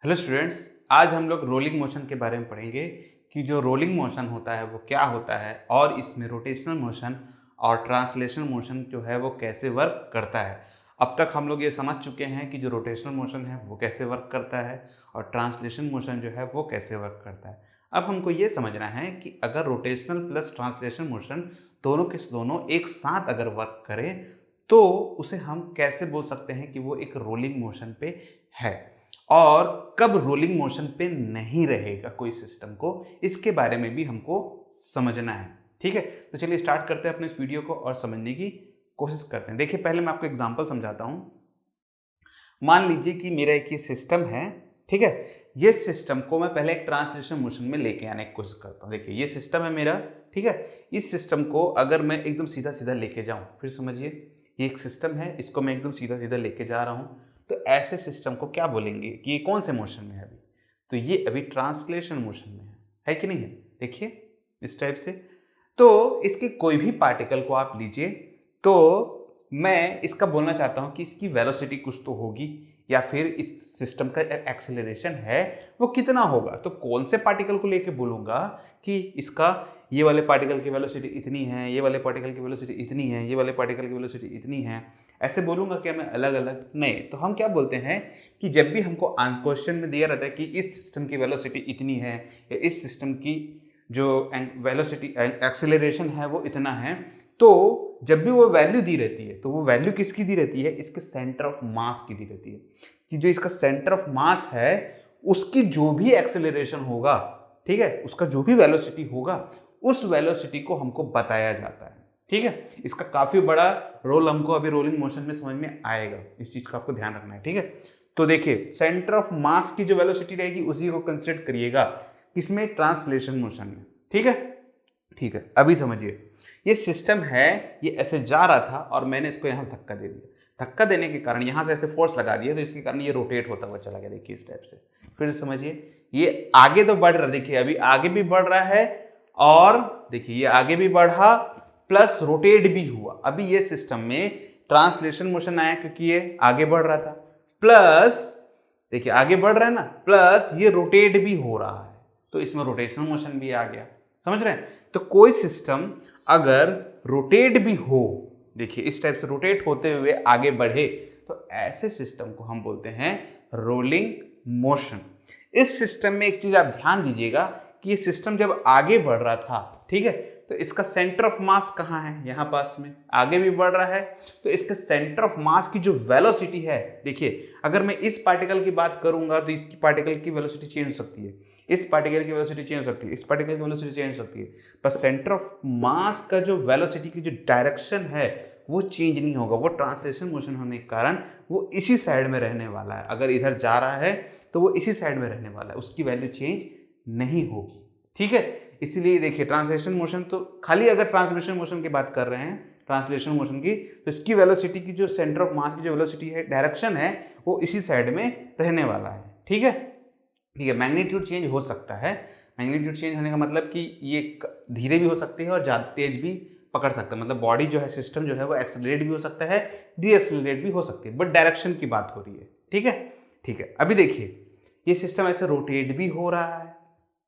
Hello students, आज हम लोग रोलिंग मोशन के बारे में पढ़ेंगे कि जो रोलिंग मोशन होता है वो क्या होता है और इसमें रोटेशनल मोशन और ट्रांसलेशनल मोशन जो है वो कैसे वर्क करता है। अब तक हम लोग ये समझ चुके हैं कि जो रोटेशनल मोशन है वो कैसे वर्क करता है और ट्रांसलेशन मोशन जो है वो कैसे वर्क करता है। अब हमको ये समझना है कि अगर रोटेशनल प्लस ट्रांसलेशन मोशन दोनों के दोनों एक साथ अगर वर्क करें तो उसे हम कैसे बोल सकते हैं कि वो एक रोलिंग मोशन पे है, और कब रोलिंग मोशन पे नहीं रहेगा कोई सिस्टम को, इसके बारे में भी हमको समझना है। ठीक है, तो चलिए स्टार्ट करते हैं अपने इस वीडियो को और समझने की कोशिश करते हैं। देखिए, पहले मैं आपको एग्जांपल समझाता हूँ। मान लीजिए कि मेरा एक ये सिस्टम है, ठीक है। ये सिस्टम को मैं पहले एक ट्रांसलेशन मोशन में लेके आने की कोशिश करता हूँ। देखिए, ये सिस्टम है मेरा, ठीक है। इस सिस्टम को अगर मैं एकदम सीधा सीधा लेके जाऊँ, फिर समझिए, ये एक सिस्टम है, इसको मैं एकदम सीधा सीधा लेके जा रहा हूँ, तो ऐसे सिस्टम को क्या बोलेंगे कि ये कौन से मोशन में है अभी? तो ये अभी ट्रांसलेशन मोशन में है कि नहीं है? देखिए इस टाइप से। तो इसके कोई भी पार्टिकल को आप लीजिए, तो मैं इसका बोलना चाहता हूँ कि इसकी वेलोसिटी कुछ तो होगी, या फिर इस सिस्टम का एक्सेलरेशन है वो कितना होगा। तो कौन से पार्टिकल को लेके बोलूँगा कि इसका ये वाले पार्टिकल की वेलोसिटी इतनी है, ये वाले पार्टिकल की वेलोसिटी इतनी है, ये वाले पार्टिकल की वेलोसिटी इतनी है, ऐसे बोलूँगा क्या मैं अलग अलग? नहीं। तो हम क्या बोलते हैं कि जब भी हमको क्वेश्चन में दिया रहता है कि इस सिस्टम की वेलोसिटी इतनी है या इस सिस्टम की जो वेलोसिटी एक्सेलरेशन है वो इतना है, तो जब भी वो वैल्यू दी रहती है तो वो वैल्यू किसकी दी रहती है? इसके सेंटर ऑफ मास की दी रहती है, कि जो इसका सेंटर ऑफ मास है उसकी जो भी एक्सेलरेशन होगा, ठीक है, उसका जो भी वेलोसिटी होगा, उस वेलोसिटी को हमको बताया जाता है। ठीक है, इसका काफी बड़ा रोल हमको अभी रोलिंग मोशन में समझ में आएगा, इस चीज का आपको ध्यान रखना है। ठीक है, तो देखिए, सेंटर ऑफ मास की जो वेलोसिटी रहेगी उसी को कंसीडर करिएगा इसमें ट्रांसलेशन मोशन में। ठीक है, ठीक है, अभी समझिए, ये सिस्टम है, ये ऐसे जा रहा था और मैंने इसको यहां से धक्का दे दिया। धक्का देने के कारण यहां से ऐसे फोर्स लगा दिया, तो इसके कारण ये रोटेट होता हुआ चला गया। देखिए इस टाइप से। फिर समझिए, ये आगे तो बढ़ रहा है, देखिए अभी आगे भी बढ़ रहा है, और देखिए ये आगे भी बढ़ा प्लस रोटेट भी हुआ। अभी ये सिस्टम में ट्रांसलेशन मोशन आया क्योंकि ये आगे बढ़ रहा था, प्लस देखिए आगे बढ़ रहा है ना, प्लस ये रोटेट भी हो रहा है, तो इसमें रोटेशनल मोशन भी आ गया। समझ रहे हैं? तो कोई सिस्टम अगर रोटेट भी हो, देखिए इस टाइप से रोटेट होते हुए आगे बढ़े, तो ऐसे सिस्टम को हम बोलते हैं रोलिंग मोशन। इस सिस्टम में एक चीज आप ध्यान दीजिएगा कि ये सिस्टम जब आगे बढ़ रहा था, ठीक है, तो इसका सेंटर ऑफ मास कहाँ है? यहां पास में। आगे भी बढ़ रहा है तो इसके सेंटर ऑफ मास की जो वेलोसिटी है, देखिए अगर मैं इस पार्टिकल की बात करूंगा तो इसकी पार्टिकल की वेलोसिटी चेंज हो सकती है, इस पार्टिकल की वेलोसिटी चेंज हो सकती है, इस पार्टिकल की वेलोसिटी चेंज हो सकती है, पर सेंटर ऑफ मास का जो वेलोसिटी की जो डायरेक्शन है वो चेंज नहीं होगा। वो ट्रांसलेशन मोशन होने के कारण वो इसी साइड में रहने वाला है। अगर इधर जा रहा है तो वो इसी साइड में रहने वाला है, उसकी वैल्यू चेंज नहीं होगी। ठीक है, इसीलिए देखिए ट्रांसलेशन मोशन, तो खाली अगर ट्रांसलेशन मोशन की बात कर रहे हैं, ट्रांसलेशन मोशन की, तो इसकी वेलोसिटी की जो सेंटर ऑफ मास की जो वेलोसिटी है, डायरेक्शन है, वो इसी साइड में रहने वाला है। ठीक है, ठीक है, मैग्नीट्यूड चेंज हो सकता है। मैग्नीट्यूड चेंज होने का मतलब कि ये धीरे भी हो सकती है और ज़्यादा तेज भी पकड़ सकता है। मतलब बॉडी जो है, सिस्टम जो है वो एक्सेलरेट भी हो सकता है, डी एक्सेलरेट भी हो सकती है, बट डायरेक्शन की बात हो रही है। ठीक है, ठीक है, अभी देखिए ये सिस्टम ऐसे रोटेट भी हो रहा है,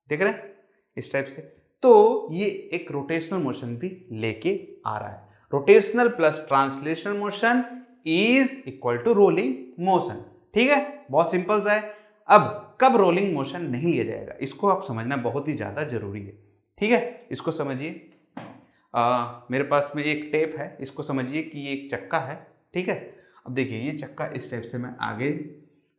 देख रहे हैं इस टाइप से, तो ये एक रोटेशनल मोशन भी लेके आ रहा है। Rotational plus translational motion is equal to rolling motion. ठीक है, बहुत सिंपल सा है। अब कब रोलिंग मोशन नहीं लिया जाएगा, इसको आप समझना बहुत ही ज्यादा जरूरी है। ठीक है, इसको समझिए। मेरे पास में एक टेप है, इसको समझिए कि ये एक चक्का है। ठीक है, अब देखिए ये चक्का इस टाइप से मैं आगे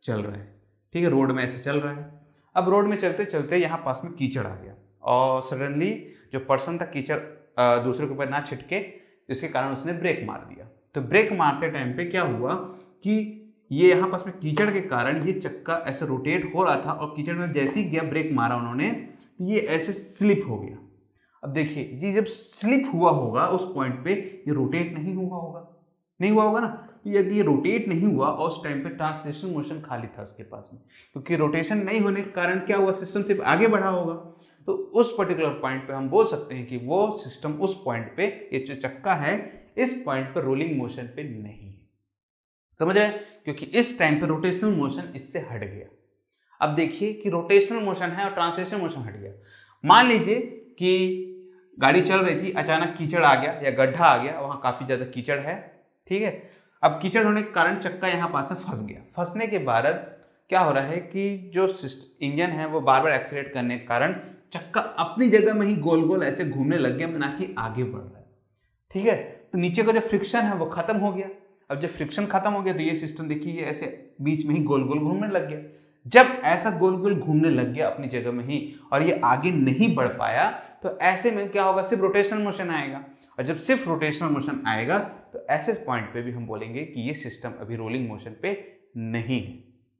चल रहा है, ठीक है, रोड में ऐसे चल रहा है। अब रोड में चलते चलते यहाँ पास में कीचड़ आ गया, और सडनली जो पर्सन था कीचड़ दूसरे के ऊपर ना छिटके, जिसके कारण उसने ब्रेक मार दिया। तो ब्रेक मारते टाइम पे क्या हुआ कि ये यहाँ पास में कीचड़ के कारण ये चक्का ऐसे रोटेट हो रहा था, और कीचड़ में जैसे ही गया ब्रेक मारा उन्होंने, तो ये ऐसे स्लिप हो गया। अब देखिए ये जब स्लिप हुआ होगा उस पॉइंट पे, ये रोटेट नहीं हुआ होगा, नहीं हुआ होगा ना। तो यदि ये रोटेट नहीं हुआ और उस टाइम पे ट्रांसलेशन मोशन खाली था उसके पास में, क्योंकि रोटेशन नहीं होने के कारण क्या हुआ, सिस्टम सिर्फ आगे बढ़ा होगा। तो उस पर्टिकुलर पॉइंट पे हम बोल सकते हैं कि वो सिस्टम उस पॉइंट पे, ये जो चक्का है इस पॉइंट पर रोलिंग मोशन पे नहीं है। समझ आए? क्योंकि इस टाइम पे रोटेशनल मोशन इससे हट गया। अब देखिए कि रोटेशनल मोशन है और ट्रांसलेशनल मोशन हट गया। मान लीजिए कि गाड़ी चल रही थी, अचानक कीचड़ आ गया या गड्ढा आ गया, वहां काफी ज्यादा कीचड़ है, ठीक है। अब कीचड़ होने के कारण चक्का यहाँ पास में फंस गया। फंसने के बाद क्या हो रहा है कि जो इंजन है वो बार बार एक्सीलरेट करने के कारण चक्का अपनी जगह में ही गोल गोल ऐसे घूमने लग गया, ना कि आगे बढ़ रहा है, ठीक है। तो नीचे का जो फ्रिक्शन है वो खत्म हो गया। अब जब फ्रिक्शन खत्म हो गया तो ये सिस्टम देखिए ये ऐसे बीच में ही गोल गोल घूमने लग गया। जब ऐसा गोल गोल घूमने लग गया अपनी जगह में ही और ये आगे नहीं बढ़ पाया, तो ऐसे में क्या होगा, सिर्फ रोटेशनल मोशन आएगा। और जब सिर्फ रोटेशनल मोशन आएगा तो ऐसे पॉइंट पे भी हम बोलेंगे कि ये सिस्टम अभी रोलिंग मोशन पे नहीं है,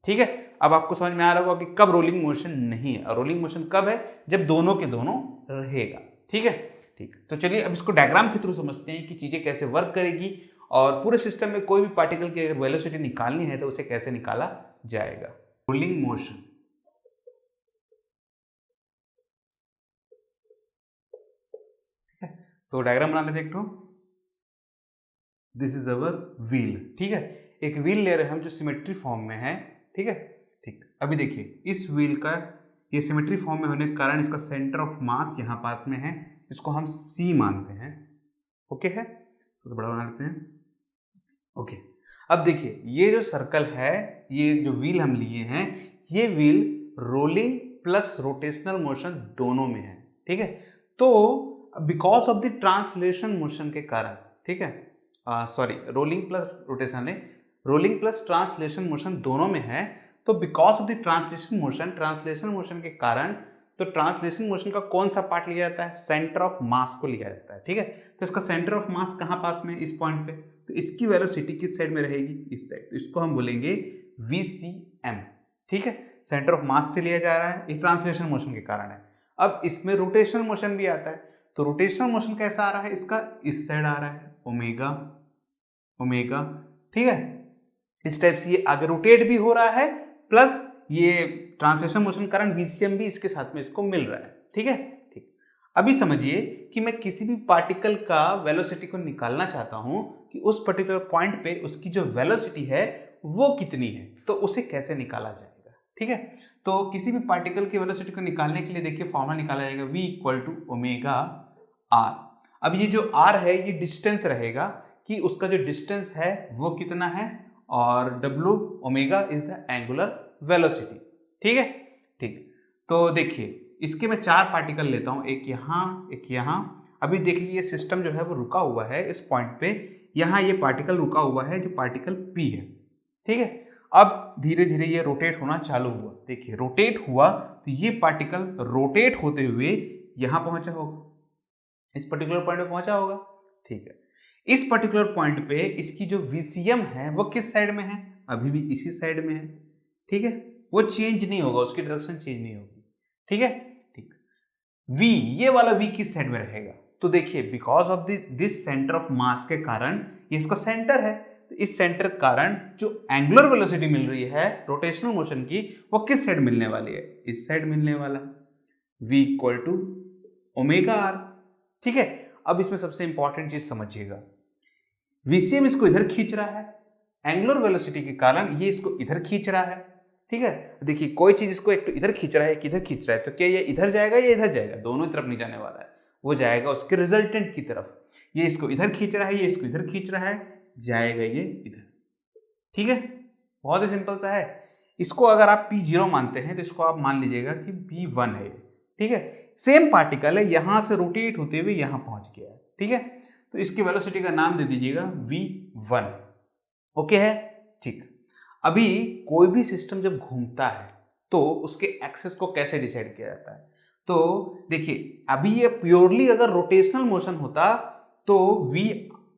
ठीक है। अब आपको समझ में आ रहा होगा कि कब रोलिंग मोशन नहीं है और रोलिंग मोशन कब है, जब दोनों के दोनों रहेगा, ठीक है। ठीक, तो चलिए अब इसको डायग्राम के थ्रू समझते हैं कि चीजें कैसे वर्क करेगी और पूरे सिस्टम में कोई भी पार्टिकल की अगर वेलोसिटी निकालनी है तो उसे कैसे निकाला जाएगा। रोलिंग मोशन, तो डायग्राम बना लेते हैं। दिस इज अवर व्हील, ठीक है। एक व्हील ले रहे हैं हम जो सिमेट्री फॉर्म में है, ठीक है। ठीक, अभी देखिए इस व्हील का ये सिमेट्री फॉर्म में होने के कारण इसका सेंटर ऑफ मास यहाँ पास में है, इसको हम C मानते हैं, ओके है। तो बड़ा बना लेते हैं, ओके। अब देखिए ये जो सर्कल है, ये जो व्हील हम लिए हैं, ये wheel rolling plus rotational motion दोनों में है, ठीक है। तो because of the translation motion के कारण, ठीक है, सॉरी रोलिंग प्लस रोटेशन नहीं, रोलिंग प्लस ट्रांसलेशन मोशन दोनों में है। तो because of the translation motion के कारण, तो ट्रांसलेशन मोशन का कौन सा पार्ट लिया जाता है, सेंटर ऑफ मास को लिया जाता है, ठीक है। तो इसका सेंटर ऑफ मास कहाँ पास में, इस पॉइंट पे, तो इसकी वेलोसिटी किस साइड में रहेगी, इस साइड। तो इसको हम बोलेंगे VCM, ठीक है। सेंटर ऑफ मास से लिया जा रहा है, ये ट्रांसलेशन मोशन के कारण है। अब इसमें रोटेशनल मोशन भी आता है, तो रोटेशनल मोशन कैसा आ रहा है, इसका इस साइड आ रहा है, ओमेगा ओमेगा, ठीक है। इस टाइप से ये आगे रोटेट भी हो रहा है, प्लस ये ट्रांसलेशन मोशन कारण VCM भी इसके साथ में इसको मिल रहा है, ठीक है। ठीक, अभी समझिए कि मैं किसी भी पार्टिकल का वेलोसिटी को निकालना चाहता हूं कि उस पर्टिकुलर पॉइंट पे उसकी जो वेलोसिटी है वो कितनी है, तो उसे कैसे निकाला जाएगा, ठीक है। तो किसी भी पार्टिकल की वेलोसिटी को निकालने के लिए देखिए फॉर्मूला निकाला जाएगा V equal to omega R। अब ये जो R है ये डिस्टेंस रहेगा कि उसका जो डिस्टेंस है वो कितना है, और W omega is the angular velocity, ठीक है। ठीक, तो देखिए इसके मैं 4 पार्टिकल लेता हूं, एक यहाँ। अभी देख लीजिए सिस्टम जो है वो रुका हुआ है इस पॉइंट पे, यहाँ ये पार्टिकल रुका हुआ है जो पार्टिकल P है, ठीक है। अब धीरे धीरे ये रोटेट होना चालू हुआ, देखिए रोटेट हुआ तो ये पार्टिकल रोटेट होते हुए यहाँ पहुंचा होगा, इस पर्टिकुलर पॉइंट पे पहुंचा होगा, ठीक है। इस पर्टिकुलर पॉइंट पे इसकी जो VCM है वो किस साइड में है, अभी भी इसी साइड में है, ठीक है। वो चेंज नहीं होगा, उसकी डायरेक्शन चेंज नहीं होगी, ठीक है। ठीक, V, ये वाला V किस साइड में रहेगा, तो देखिए because of this centre of mass के कारण, ये इसका सेंटर है, तो इस सेंटर के कारण जो एंगुलर वेलोसिटी मिल रही है रोटेशनल मोशन की, वो किस साइड मिलने वाली है, इस साइड मिलने वाला, V equal to omega R, ठीक है। अब इसमें सबसे इंपॉर्टेंट चीज समझिएगा, VCM इसको इधर खींच रहा है, एंगुलर वेलोसिटी के कारण ये इसको इधर खींच रहा है, ठीक है। देखिए कोई चीज इसको एक तो इधर खींच रहा है, एक इधर खींच रहा है, तो क्या ये इधर जाएगा या इधर जाएगा, दोनों तरफ नहीं जाने वाला है, वो जाएगा उसके रिजल्टेंट की तरफ। ये इसको इधर खींच रहा है, ये इसको इधर खींच रहा है, जाएगा ये इधर, ठीक है। बहुत ही सिंपल सा है। इसको अगर आप P0 मानते हैं तो इसको आप मान लीजिएगा कि P1 है, ठीक है। सेम पार्टिकल है, यहां से रोटेट होते हुए यहां पहुंच गया है, ठीक है। तो इसकी वेलोसिटी का नाम दे दीजिएगा V1, ओके है। ठीक, अभी कोई भी सिस्टम जब घूमता है तो उसके एक्सेस को कैसे डिसाइड किया जाता है, तो देखिए अभी ये प्योरली अगर रोटेशनल मोशन होता तो V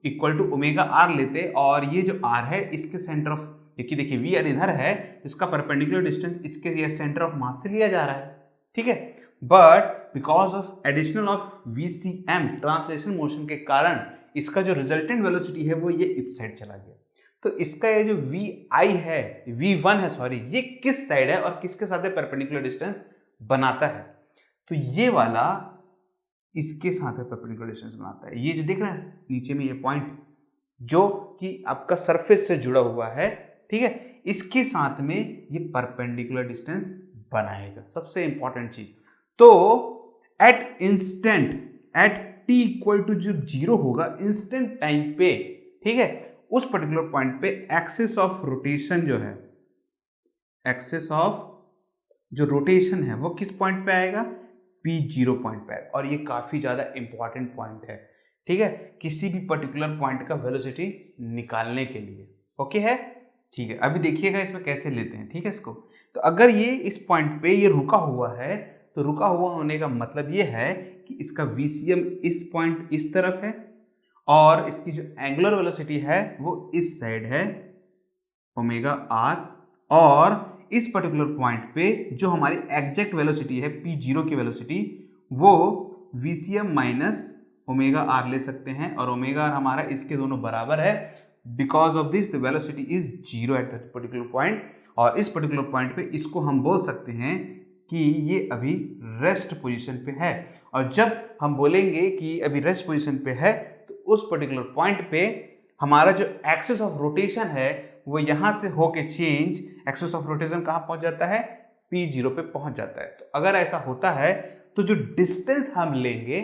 equal to omega R लेते, और ये जो R है इसके सेंटर ऑफ, देखिए V R इधर है, इसका परपेंडिकुलर डिस्टेंस इसके ये सेंटर ऑफ मास से लिया जा रहा है, ठीक है। But because of additional of VCM translation motion के कारण इसका जो रिजल्टेंट वेलोसिटी है वो ये इस साइड चला गया, तो इसका ये जो VI है, V1 है सॉरी, ये किस साइड है और किसके साथ परपेंडिकुलर डिस्टेंस बनाता है, तो ये वाला इसके साथ परपेंडिकुलर डिस्टेंस बनाता है। ये जो दिख रहा है नीचे में ये पॉइंट जो कि आपका सरफेस से जुड़ा हुआ है, ठीक है, इसके साथ में ये परपेंडिकुलर डिस्टेंस बनाएगा, सबसे इंपॉर्टेंट चीज। तो एट टी इक्वल टू जो जीरो होगा इंस्टेंट टाइम पे, ठीक है, उस पर्टिकुलर पॉइंट पे एक्सिस ऑफ रोटेशन जो है, एक्सिस ऑफ जो रोटेशन है वो किस पॉइंट पे आएगा, P0 पॉइंट पे आएगा। और ये काफी ज्यादा इंपॉर्टेंट पॉइंट है, ठीक है, किसी भी पर्टिकुलर पॉइंट का वेलोसिटी निकालने के लिए। ओके है, ठीक है। अभी देखिएगा इसमें कैसे लेते हैं, ठीक है इसको। तो अगर ये इस पॉइंट पे ये रुका हुआ है, तो रुका हुआ होने का मतलब ये है कि इसका VCM इस पॉइंट इस तरफ है और इसकी जो एंगुलर वेलोसिटी है वो इस साइड है ओमेगा आर, और इस पर्टिकुलर पॉइंट पे जो हमारी एग्जैक्ट वेलोसिटी है P0 की वेलोसिटी वो VCM माइनस ओमेगा आर ले सकते हैं, और ओमेगा आर हमारा इसके दोनों बराबर है। Because of this the velocity is zero at that particular point, और इस पर्टिकुलर पॉइंट पे इसको हम बोल सकते हैं कि ये अभी रेस्ट पोजीशन पे है। और जब हम बोलेंगे कि अभी रेस्ट पोजीशन पे है तो उस पर्टिकुलर पॉइंट पे हमारा जो एक्सिस ऑफ रोटेशन है वो यहां से होके चेंज एक्सिस ऑफ रोटेशन कहां पहुंच जाता है, P0 पे पहुंच जाता है। तो अगर ऐसा होता है तो जो डिस्टेंस हम लेंगे,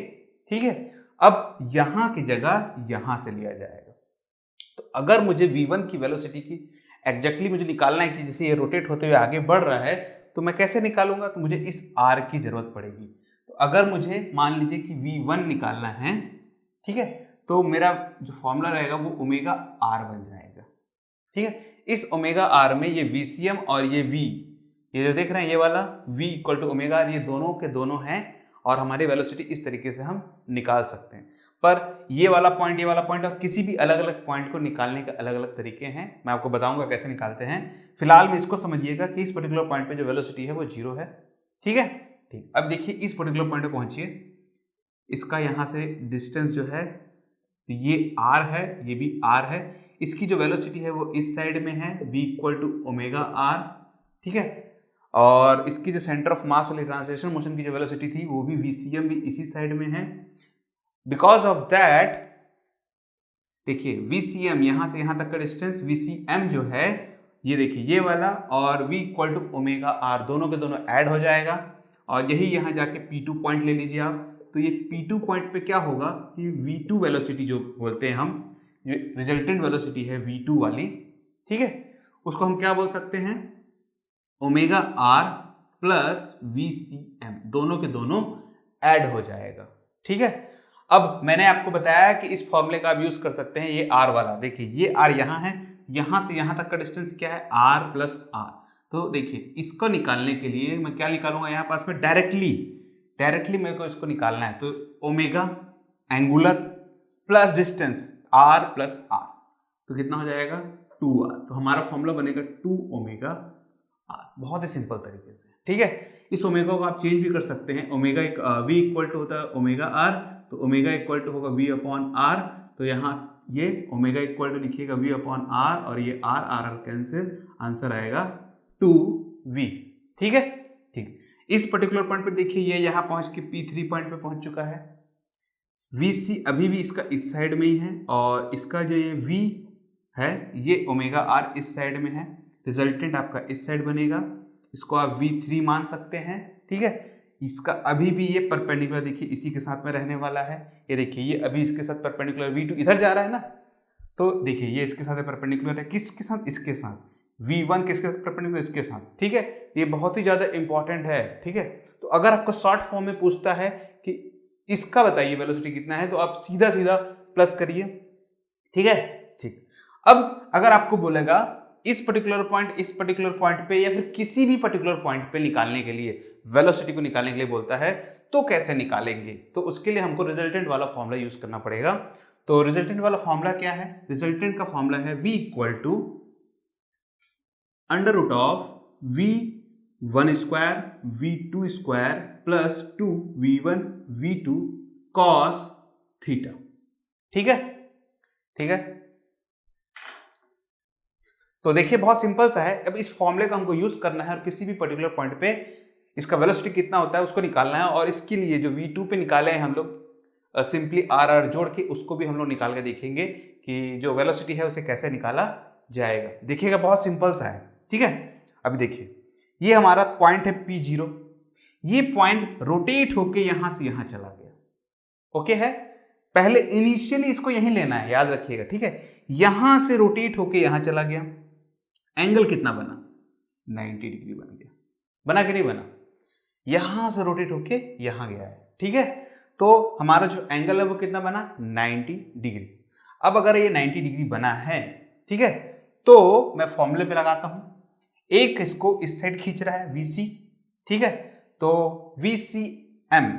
ठीक है, अब यहां की जगह यहां से लिया जाएगा। तो अगर मुझे V1 की वेलोसिटी की एग्जैक्टली मुझे निकालना है कि जैसे ये रोटेट होते हुए आगे बढ़ रहा है, तो मैं कैसे निकालूंगा, तो मुझे इस R की जरूरत पड़ेगी। तो अगर मुझे मान लीजिए कि V1 निकालना है, ठीक है, तो मेरा जो फॉर्मूला रहेगा वो ओमेगा आर बन जाएगा, ठीक है। इस ओमेगा आर में ये VCM और ये V, ये जो देख रहे हैं ये वाला V equal to omega R, ये दोनों के दोनों हैं, और हमारी वेलोसिटी इस तरीके से हम निकाल सकते हैं। पर ये वाला पॉइंट, ये वाला पॉइंट, और किसी भी अलग अलग पॉइंट को निकालने के अलग अलग तरीके हैं, मैं आपको बताऊंगा कैसे निकालते हैं। फिलहाल में इसको समझिएगा कि इस पर्टिकुलर पॉइंट पे जो वेलोसिटी है वो जीरो है, ठीक है। ठीक, अब देखिए इस पर्टिकुलर पॉइंट पे पहुंचिए, इसका यहाँ से डिस्टेंस जो है ये r है, ये भी r है, इसकी जो वेलोसिटी है वो इस साइड में है v equal to omega R, ठीक है। और इसकी जो सेंटर ऑफ मास वाली ट्रांसलेशन मोशन की जो वेलोसिटी थी वो भी VCM भी इसी साइड में है। बिकॉज ऑफ दैट देखिए VCM यहां से यहां तक का डिस्टेंस VCM जो है ये देखिए ये वाला और v equal to omega R दोनों के दोनों ऐड हो जाएगा, और यही यहां जाके P2 पॉइंट ले लीजिए आप। तो ये P2 पॉइंट पे क्या होगा कि V2 वेलोसिटी जो बोलते हैं हम, ये रिजल्टेंट वेलोसिटी है V2 वाली, ठीक है, उसको हम क्या बोल सकते हैं, ओमेगा आर प्लस VCM, दोनों के दोनों ऐड हो जाएगा, ठीक है। अब मैंने आपको बताया कि इस फॉर्मूले का आप यूज कर सकते हैं, ये R वाला देखिए, ये R यहाँ है, यहां से यहां तक का डिस्टेंस क्या है R प्लस R। तो देखिए इसको निकालने के लिए मैं क्या निकालूंगा, यहाँ पास में डायरेक्टली मेरे को इसको निकालना है, तो omega angular plus distance R plus R, तो कितना हो जाएगा 2R। तो हमारा फॉर्मूला बनेगा 2 ओमेगा R, बहुत ही सिंपल तरीके से, ठीक है। इस ओमेगा को आप चेंज भी कर सकते हैं, ओमेगा एक V इक्वल टू होता है ओमेगा R, तो ओमेगा इक्वल टू होगा V अपॉन R, तो यहाँ ये ओमेगा इक्वल टू लिखिएगा V अपॉन R, और ये R कैंसिल, आंसर आएगा 2V, ठीक है। ठीक, इस पर्टिकुलर पॉइंट पे देखिए ये यहाँ पहुंच के P3 पॉइंट पे पहुंच चुका है, VC अभी भी इसका इस साइड में ही है, और इसका जो ये V है ये ओमेगा R इस साइड में है, रिजल्टेंट आपका इस साइड बनेगा, इसको आप V3 मान सकते हैं, ठीक है। इसका अभी भी ये परपेंडिकुलर देखिए इसी के साथ में रहने वाला है, ये देखिए ये अभी इसके साथ परपेंडिकुलर V2 इधर जा रहा है ना, तो देखिए ये इसके साथ परपेंडिकुलर है, किसके साथ, इसके साथ, V1 किसके साथ परपेंडिकुलर, इसके साथ, ठीक है। ये बहुत ही ज्यादा इंपॉर्टेंट है, ठीक है। तो अगर आपको शॉर्ट फॉर्म में पूछता है कि इसका बताइए वेलोसिटी कितना है, तो आप सीधा सीधा प्लस करिए, ठीक है। ठीक, अब अगर आपको बोलेगा इस पर्टिकुलर पॉइंट पे या फिर किसी भी पर्टिकुलर पॉइंट पे निकालने के लिए, वेलोसिटी को निकालने के लिए बोलता है, तो कैसे निकालेंगे, तो उसके लिए हमको रिजल्टेंट वाला फॉर्मूला यूज करना पड़ेगा। तो रिजल्टेंट वाला फॉर्मूला क्या है, रिजल्टेंट का फॉर्मूला है V equal to under root of V1 square V2 square plus 2V1 V2 cos theta, ठीक है, ठीक है। तो देखिए बहुत सिंपल सा है, अब इस फॉर्मूले का हमको यूज करना है और किसी भी पर्टिकुलर पॉइंट पे इसका वेलोसिटी कितना होता है उसको निकालना है, और इसके लिए जो V2 पे निकाले हैं हम लोग सिंपली R जोड़ के उसको भी हम लोग निकाल के देखेंगे कि जो वेलोसिटी है उसे कैसे निकाला जाएगा। देखिएगा बहुत सिंपल सा है, ठीक है। अभी देखिए ये हमारा पॉइंट है P0, ये पॉइंट रोटेट होके यहां से यहां चला गया। ओके है, पहले इनिशियली इसको यहीं लेना है, याद रखिएगा, ठीक है। यहां से रोटेट होके यहां चला गया, एंगल कितना बना, 90 डिग्री बन गया, बना कि नहीं बना। यहां से रोटेट होके यहां गया है, ठीक है। तो हमारा जो एंगल है वो कितना बना, 90 डिग्री। अब अगर ये 90 डिग्री बना है, ठीक है, तो मैं फॉर्मूले पे लगाता हूं, एक इसको इस साइड खींच रहा है VC, ठीक है, तो VCM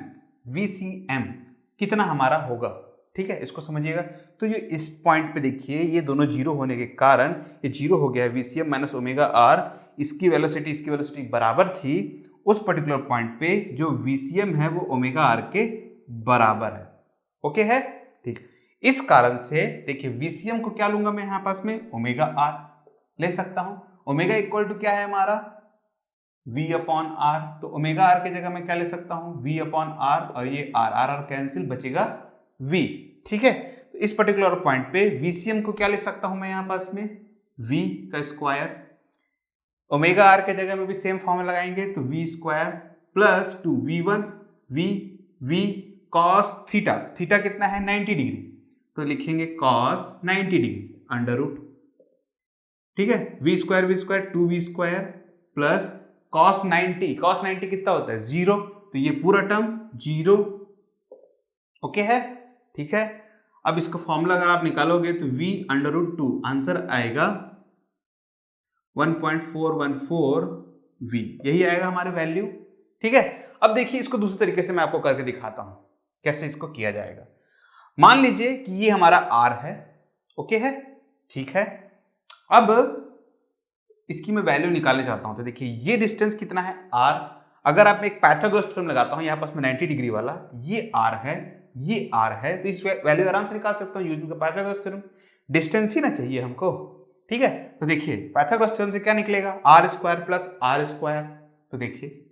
कितना हमारा होगा, ठीक है, इसको समझिएगा। तो ये इस पॉइंट पे देखिए, ये दोनों जीरो होने के कारण ये जीरो हो गया है, VCM माइनस ओमेगा आर, इसकी वेलोसिटी बराबर थी, उस पर्टिकुलर पॉइंट पे जो VCM है वो ओमेगा आर के बराबर है। ओके है, ठीक। इस कारण से देखिए VCM को क्या लूंगा मैं यहां पास में, ओमेगा आर ले सकता हूं। ओमेगा इक्वल टू क्या है हमारा, V अपॉन आर, तो ओमेगा आर की जगह मैं क्या ले सकता हूं, V अपॉन आर, और ये आर आर आर कैंसिल, बचेगा V, ठीक है। तो इस पर्टिकुलर पॉइंट पे VCM को क्या ले सकता हूं मैं यहां पास में, V का स्क्वायर, ओमेगा आर के जगह में भी सेम फॉर्मूला लगाएंगे, तो V square plus 2V1 V cos theta, theta कितना है 90 डिग्री, तो लिखेंगे कॉस 90 डिग्री अंडर रूट, ठीक है, V square 2V square plus cos 90 कितना होता है 0, तो ये पूरा टर्म 0। ओके है, ठीक है। अब इसका फॉर्मूला अगर आप निकालोगे तो V अंडर रूट 2, आंसर आएगा 1.414V, यही आएगा हमारे वैल्यू, ठीक है। अब देखिए इसको दूसरे तरीके से मैं आपको करके दिखाता हूं कैसे इसको किया जाएगा। मान लीजिए कि ये हमारा R है, ओके है, ठीक है। अब इसकी मैं वैल्यू निकालने चाहता हूं, तो देखिए ये डिस्टेंस कितना है R, अगर आप एक पाइथागोरस थ्योरम लगाता हूं यहां पास में 90 डिग्री वाला, ये R है, ये R है, तो इस वैल्यू आराम से निकाल सकता हूं यूजिंग पाइथागोरस थ्योरम, डिस्टेंस ही ना चाहिए हमको, ठीक है। तो देखिए पाइथागोरस थ्योरम से क्या निकलेगा, R square plus R square, तो देखिए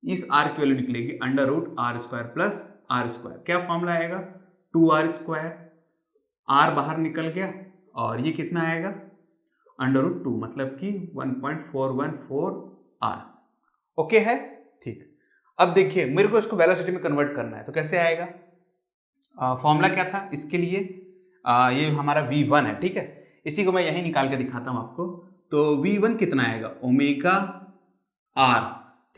इस R की वैल्यू निकलेगी under root R square plus R square, क्या फॉर्मूला आएगा 2R स्क्वायर, R बाहर निकल गया, और ये कितना आएगा अंडर रूट 2, मतलब कि 1.414R। ओके है, ठीक। अब देखिए मेरे को इसको वेलोसिटी में कन्वर्ट करना है, तो कैसे आएगा, फॉर्मूला क्या था इसके लिए, ये हमारा V1 है, ठीक है, इसी को मैं यहीं निकाल के दिखाता हूं आपको। तो V1 कितना आएगा, ओमेगा R,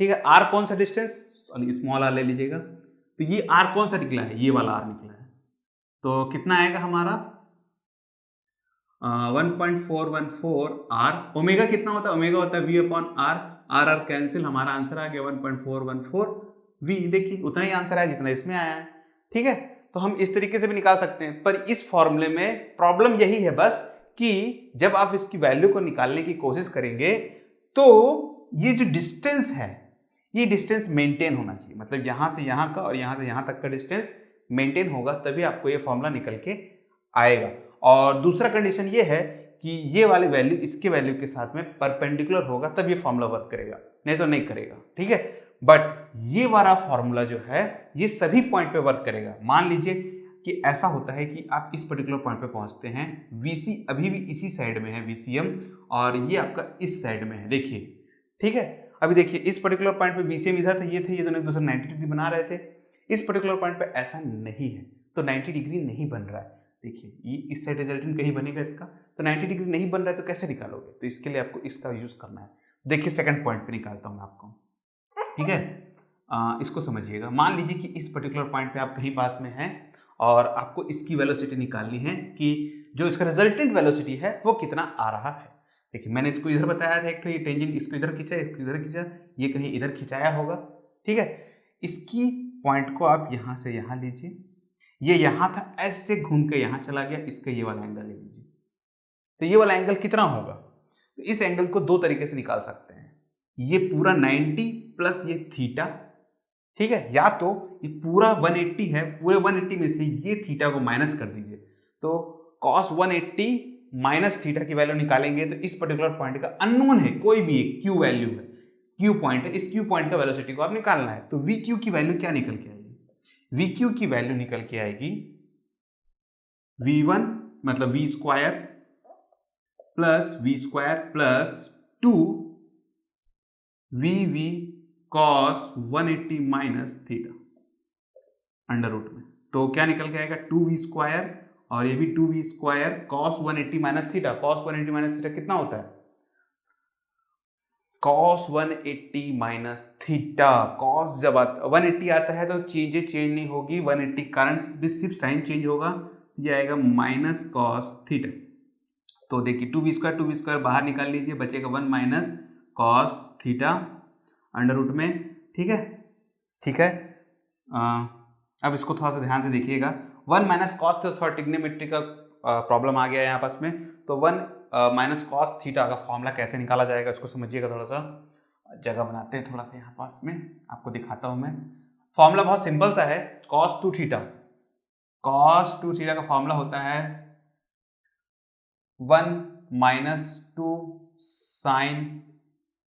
ठीक है, R कौन सा डिस्टेंस, स्मॉल r ले लीजिएगा, तो ये R कौन सा निकला है, ये वाला R निकला है, तो कितना आएगा हमारा 1.414R, ओमेगा कितना होता है, ओमेगा होता है V upon R, R R cancel, हमारा आंसर आ गया 1.414V, देखिए उतना ही आंसर आया जितना इसमें आया है, ठीक है। तो हम इस तरीके से भी निकाल सकते हैं, पर इस फॉर्मूले में प्रॉब्लम यही है बस कि जब आप इसकी वैल्यू को निकालने की कोशिश करेंगे तो ये जो डिस्टेंस है, ये डिस्टेंस मेंटेन होना चाहिए, मतलब यहां से यहां का और यहां से यहां तक का डिस्टेंस मेंटेन होगा, तभी आपको ये फॉर्मूला निकल के आएगा। और दूसरा कंडीशन ये है कि ये वाली वैल्यू इसके वैल्यू के साथ में परपेंडिकुलर होगा, तब ये फॉर्मूला वर्क करेगा, नहीं तो नहीं करेगा, ठीक है। बट ये वाला फॉर्मूला जो है ये सभी पॉइंट पे वर्क करेगा। मान लीजिए कि ऐसा होता है कि आप इस पर्टिकुलर पॉइंट पे पहुंचते हैं, VC अभी भी इसी साइड में है VCM, और ये आपका इस साइड में है, देखिए, ठीक है। अभी देखिए इस पर्टिकुलर पॉइंट पे VCM इधर था, ये दोनों एक दूसरे 90 डिग्री बना रहे थे, इस पर्टिकुलर पॉइंट पे ऐसा नहीं है, तो 90 डिग्री नहीं बन रहा है, देखिए ये इस साइड रिजल्टेंट कहीं बनेगा इसका, तो 90 डिग्री नहीं बन रहा है, तो कैसे निकालोगे, तो इसके लिए आपको इसका यूज करना है। देखिए सेकंड पॉइंट पे निकालता हूं आपको, ठीक है। इसको समझिएगा, मान लीजिए कि इस पर्टिकुलर पॉइंट पे आप कहीं पास में हैं और आपको इसकी वेलोसिटी निकालनी है कि जो इसका रिजल्टेंट वेलोसिटी है वो कितना आ रहा है। देखिए मैंने इसको इधर बताया था, एक तो ये टेंजेंट इसको इधर खींचा, इसको इधर खींचा, ये कहीं इधर खिंचाया होगा, ठीक है। इसकी पॉइंट को आप यहां से यहां लीजिए, ये यहां था, ऐसे घूम के यहां चला गया, इसका ये वाला एंगल ले लीजिए, तो ये वाला एंगल कितना होगा, तो इस एंगल को दो तरीके से निकाल सकते हैं, ये पूरा 90 प्लस ये थीटा, ठीक है, या तो ये पूरा 180 है, पूरे 180 में से ये थीटा को माइनस कर दीजिए, तो cos 180 माइनस थीटा की वैल्यू निकालेंगे, तो इस पर्टिकुलर पॉइंट का अननोन है, कोई भी एक क्यू वैल्यू है, क्यू पॉइंट है, इस क्यू पॉइंट का वेलोसिटी को आप निकालना है, तो वी क्यू की वैल्यू क्या निकल के आएगी, वी क्यू की वैल्यू निकल के आएगी V1 मतलब V square plus 2 V V cos 180 minus theta under root में। तो क्या निकल के आएगा 2v² और ये भी 2v² cos 180 minus theta. Cos 180 minus theta कितना होता है? Cos 180 minus theta. कॉस जब 180 आता है तो चेंज नहीं होगी, 180 कारण भी सिर्फ साइन चेंज होगा, ये आएगा माइनस कॉस थीटा। तो देखिए 2v² बाहर निकाल लीजिए, बचेगा 1 minus cos theta under root में। ठीक है, ठीक है। अब इसको थोड़ा सा ध्यान से देखिएगा। 1 माइनस कॉस तो थोड़ा ट्रिग्नोमेट्री का प्रॉब्लम आ गया है यहाँ पास में। तो 1 माइनस कॉस थीटा का फॉर्मूला कैसे निकाला जाएगा उसको समझिएगा। थोड़ा सा जगह बनाते हैं थोड़ा सा यहाँ पास में, आपको दिखाता हूँ मैं। फॉर्मूला बहुत सिंपल सा है। कॉस 2 थीटा, कॉस 2 थीटा का फॉर्मूला होता है 1 माइनस 2 साइन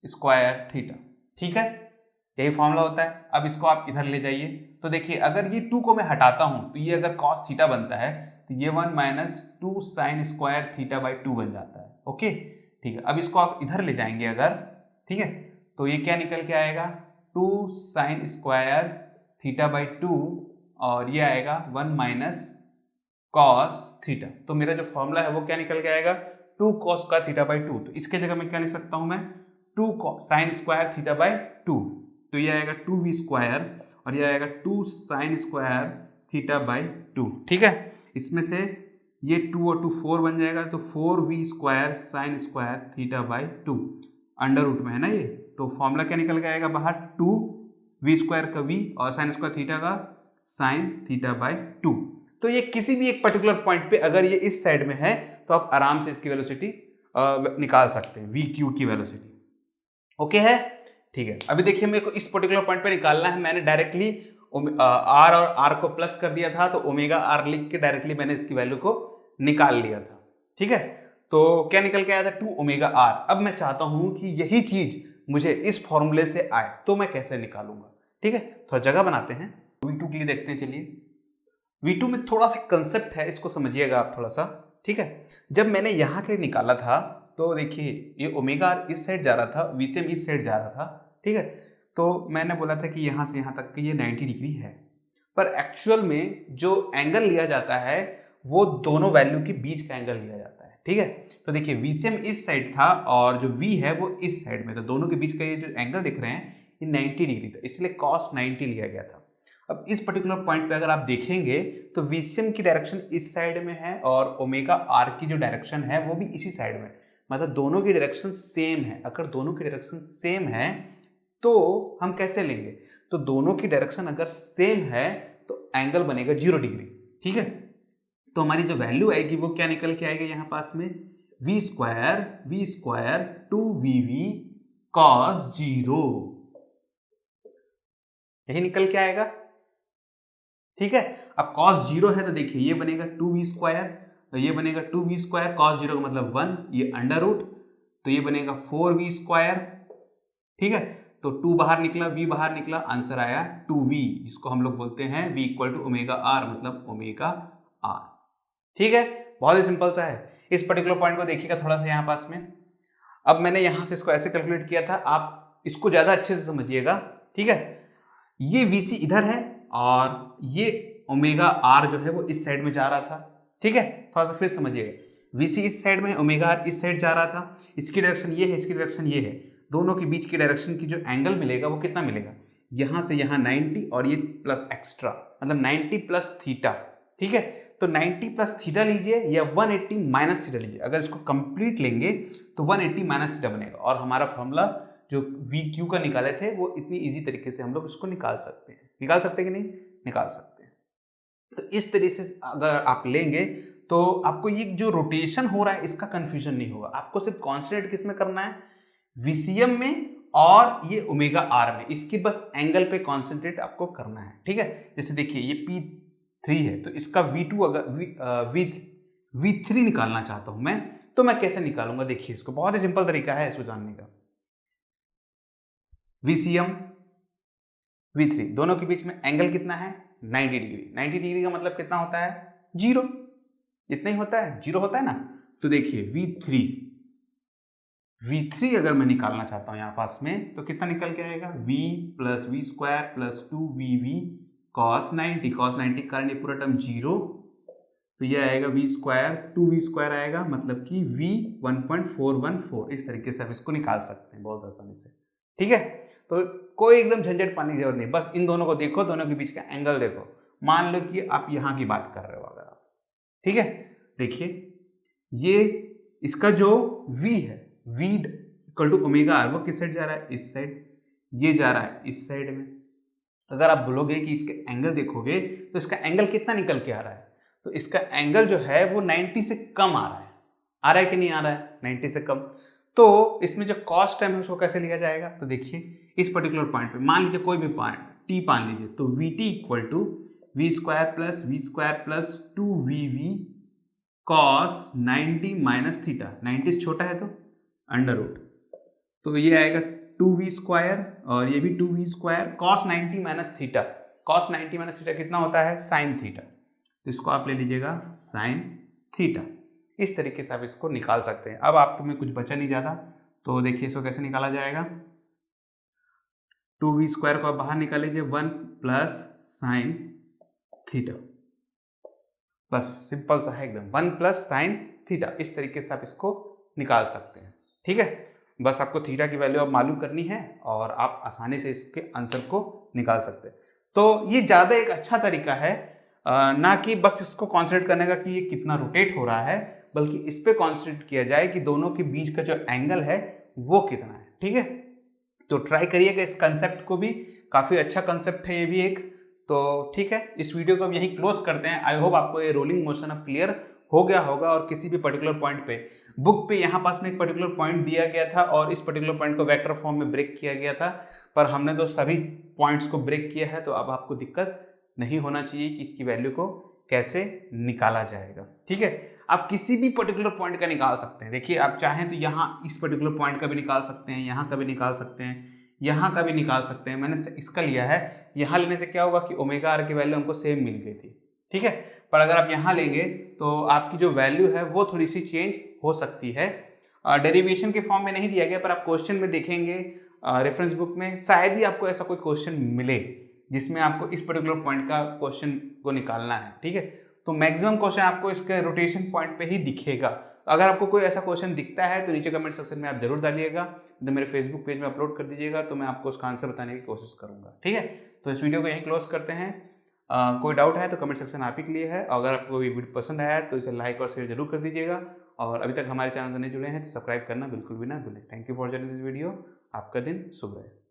स्क्वायर थीटा। ठीक है, यही फॉर्मूला होता है। अब इसको आप इधर ले जाइए, तो देखिए अगर ये 2 को मैं हटाता हूं तो ये अगर कॉस थीटा बनता है तो ये 1 minus 2 sign square theta by 2 बन जाता है। ओके, ठीक है। अब इसको आप इधर ले जाएंगे अगर, ठीक है, तो ये क्या निकल के आएगा 2 साइन स्क्वायर थीटा बाई 2 और ये आएगा 1 माइनस कॉस थीटा। तो मेरा जो फॉर्मूला है वो क्या निकल के आएगा 2 कॉस का थीटा बाई 2। तो इसके जगह मैं क्या लिख सकता हूं मैं 2 साइन स्क्वायर थीटा बाई 2। तो ये आएगा 2v² और ये आएगा 2 साइन स्क्वायर थीटा बाई 2। ठीक है, इसमें से ये 2 और 2 4 बन जाएगा, तो 4v² sine square theta by 2 under root में है ना ये। तो फॉर्मूला क्या निकल के आएगा बाहर 2v² का v और साइन स्क्वायर थीटा का साइन थीटा बाई 2। तो ये किसी भी एक पर्टिकुलर पॉइंट पे अगर ये इस साइड में है तो आप आराम से इसकी वेलोसिटी निकाल सकते हैं, vq की वेलोसिटी। ओके है, ठीक है। अभी देखिए मेरे को इस पर्टिकुलर पॉइंट पे निकालना है। मैंने डायरेक्टली आर और आर को प्लस कर दिया था, तो ओमेगा आर लिख के डायरेक्टली मैंने इसकी वैल्यू को निकाल लिया था। ठीक है, तो क्या निकल के आया था 2 ओमेगा आर। अब मैं चाहता हूं कि यही चीज मुझे इस फॉर्मूले से आए, तो मैं कैसे निकालूंगा। ठीक है, थोड़ा जगह बनाते हैं, V2 के लिए देखते हैं। चलिए, V2 में थोड़ा सा कंसेप्ट है, इसको समझिएगा आप थोड़ा सा। ठीक है, जब मैंने यहाँ के निकाला था तो देखिए ये ओमेगा आर इस साइड जा रहा था, VCM इस साइड जा रहा था। ठीक है, तो मैंने बोला था कि यहाँ से यहाँ तक ये 90 डिग्री है, पर एक्चुअल में जो एंगल लिया जाता है वो दोनों वैल्यू के बीच का एंगल लिया जाता है। ठीक है, तो देखिए VCM इस साइड था और जो V है वो इस साइड में था, दोनों के बीच का ये जो एंगल दिख रहे हैं ये 90 डिग्री था, इसलिए cos 90 लिया गया था। अब इस पर्टिकुलर पॉइंट पे अगर आप देखेंगे तो VCM की डायरेक्शन इस साइड में है और ओमेगा आर की जो डायरेक्शन है वो भी इसी साइड में, मतलब दोनों की डायरेक्शन सेम है। अगर दोनों की डायरेक्शन सेम है तो हम कैसे लेंगे, तो दोनों की डायरेक्शन अगर सेम है तो एंगल बनेगा 0 डिग्री। ठीक है, तो हमारी जो वैल्यू आएगी वो क्या निकल के आएगा यहाँ पास में v² 2vv cos 0, यही निकल के आएगा। ठीक है, अब cos 0 है तो देखिए ये बनेगा 2v², तो ये बनेगा 2v², cos 0 का मतलब 1, ये अंडर रूट, तो ये बनेगा 4v²। ठीक है, तो 2 बाहर निकला, v बाहर निकला, आंसर आया 2v, जिसको हम लोग बोलते हैं v equal to omega R, मतलब ओमेगा आर। ठीक है, बहुत ही सिंपल सा है। इस पर्टिकुलर पॉइंट को देखिएगा थोड़ा सा यहाँ पास में। अब मैंने यहां से इसको ऐसे कैलकुलेट किया था, आप इसको ज्यादा अच्छे से समझिएगा। ठीक है, ये VC इधर है और ये ओमेगा आर जो है वो इस साइड में जा रहा था। ठीक है, थोड़ा सा फिर समझिएगा, VC इस साइड में है, ओमेगा आर इस साइड जा रहा था, इसकी डायरेक्शन ये है, इसकी डायरेक्शन ये है, दोनों के बीच की डायरेक्शन की जो एंगल मिलेगा वो कितना मिलेगा, यहां से यहां 90 और ये प्लस एक्स्ट्रा, मतलब 90 प्लस थीटा। ठीक है, तो 90 प्लस थीटा लीजिए या 180 माइनस थीटा लीजिए, अगर इसको कंप्लीट लेंगे तो 180 माइनस थीटा बनेगा। और हमारा फॉर्मूला जो VQ का निकाले थे वो इतनी इजी तरीके से हम लोग इसको निकाल सकते हैं। निकाल सकते हैं कि नहीं, निकाल सकते हैं। तो इस तरीके से अगर आप लेंगे तो आपको ये जो रोटेशन हो रहा है इसका कंफ्यूजन नहीं होगा। आपको सिर्फ कॉन्सेंट्रेट किस में करना है, VCM में और ये ओमेगा आर में, इसकी बस एंगल पे कॉन्सेंट्रेट आपको करना है। ठीक है, जैसे देखिए ये P3 है तो इसका V2 अगर V3 निकालना चाहता हूं मैं, तो मैं कैसे निकालूंगा, देखिए इसको बहुत ही सिंपल तरीका है इसको जानने का। VCM V3 दोनों के बीच में एंगल कितना है 90 डिग्री। 90 डिग्री का मतलब कितना होता है 0, इतना ही होता है, 0 होता है ना। तो देखिए V3 V3 अगर मैं निकालना चाहता हूँ यहाँ पास में तो कितना निकल के आएगा, v plus V square plus 2vv cos 90, cos 90 के कारण ये पूरा टर्म 0, तो ये आएगा v स्क्वायर 2v स्क्वायर आएगा, मतलब कि v 1.414। इस तरीके से आप इसको निकाल सकते हैं बहुत आसानी से। ठीक है, तो कोई एकदम झंझट पाने की जरूरत नहीं, बस इन दोनों को देखो, दोनों के बीच का एंगल देखो। मान लो कि आप यहाँ की बात कर रहे हो अगर आप, ठीक है, देखिए ये इसका जो v है, v equal to omega R, वो किस साइड जा रहा है, इस साइड, ये जा रहा है इस साइड में। अगर आप बोलोगे कि इसके एंगल देखोगे तो इसका एंगल कितना निकल के आ रहा है, तो इसका एंगल जो है वो 90 से कम आ रहा है कि नहीं आ रहा है, 90 से कम। तो इसमें जो कॉस टर्म है उसको कैसे लिया जाएगा, तो देखिए इस पर्टिकुलर पॉइंट पे मान लीजिए कोई भी पॉइंट t मान लीजिए, तो V T equal to V square plus 2vv cos 90 minus theta, 90 से छोटा है तो अंडर रूट, तो ये आएगा 2v स्क्वायर और ये भी 2v square cos 90 minus theta, cos 90 minus theta कितना होता है, साइन थीटा, तो इसको आप ले लीजिएगा साइन थीटा। इस तरीके से आप इसको निकाल सकते हैं। अब आपको में कुछ बचा नहीं ज़्यादा, तो देखिए इसको कैसे निकाला जाएगा, 2v स्क्वायर को आप बाहर निकाल लीजिए, 1 प्लस साइन थीटा, बस सिंपल सा है एकदम, 1 प्लस साइन थीटा। इस तरीके से आप इसको निकाल सकते हैं। ठीक है, बस आपको थीटा की वैल्यू अब मालूम करनी है और आप आसानी से इसके आंसर को निकाल सकते हैं। तो ये ज़्यादा एक अच्छा तरीका है, ना कि बस इसको कॉन्सेंट्रेट करने का कि ये कितना रोटेट हो रहा है, बल्कि इस पे कॉन्सेंट्रेट किया जाए कि दोनों के बीच का जो एंगल है वो कितना है। ठीक है, तो ट्राई करिएगा इस कंसेप्ट को भी, काफ़ी अच्छा कंसेप्ट है ये भी एक। तो ठीक है, इस वीडियो को अब यहीं क्लोज करते हैं। आई होप आपको ये रोलिंग मोशन अब क्लियर हो गया होगा और किसी भी पर्टिकुलर पॉइंट पे, बुक पे यहाँ पास में एक पर्टिकुलर पॉइंट दिया गया था और इस पर्टिकुलर पॉइंट को वेक्टर फॉर्म में ब्रेक किया गया था, पर हमने तो सभी पॉइंट्स को ब्रेक किया है, तो अब आपको दिक्कत नहीं होना चाहिए कि इसकी वैल्यू को कैसे निकाला जाएगा। ठीक है, आप किसी भी पर्टिकुलर पॉइंट का निकाल सकते हैं। देखिए आप चाहें तो यहाँ इस पर्टिकुलर पॉइंट का भी निकाल सकते हैं, यहाँ का भी निकाल सकते हैं, यहाँ का भी निकाल सकते हैं। मैंने इसका लिया है, यहाँ लेने से क्या होगा कि ओमेगा आर की वैल्यू हमको सेम मिल गई थी। ठीक है, पर अगर आप यहाँ लेंगे तो आपकी जो वैल्यू है वो थोड़ी सी चेंज हो सकती है। डेरिवेशन के फॉर्म में नहीं दिया गया, पर आप क्वेश्चन में देखेंगे रेफरेंस बुक में, शायद ही आपको ऐसा कोई क्वेश्चन मिले जिसमें आपको इस पर्टिकुलर पॉइंट का क्वेश्चन को निकालना है। ठीक है, तो मैक्सिमम क्वेश्चन आपको इसके रोटेशन पॉइंट पे ही दिखेगा। अगर आपको कोई ऐसा क्वेश्चन दिखता है तो नीचे कमेंट सेक्शन में आप जरूर डालिएगा, तो मेरे फेसबुक पेज में अपलोड कर दीजिएगा, तो मैं आपको उसका आंसर बताने की कोशिश करूंगा। ठीक है, तो इस वीडियो को यहीं क्लोज करते हैं। कोई डाउट है तो कमेंट सेक्शन आप ही के लिए है। अगर आपको ये वीडियो पसंद आया है तो इसे लाइक और शेयर जरूर कर दीजिएगा, और अभी तक हमारे चैनल से नहीं जुड़े हैं तो सब्सक्राइब करना बिल्कुल भी ना भूलें। Thank you for joining this video. आपका दिन शुभ रहे।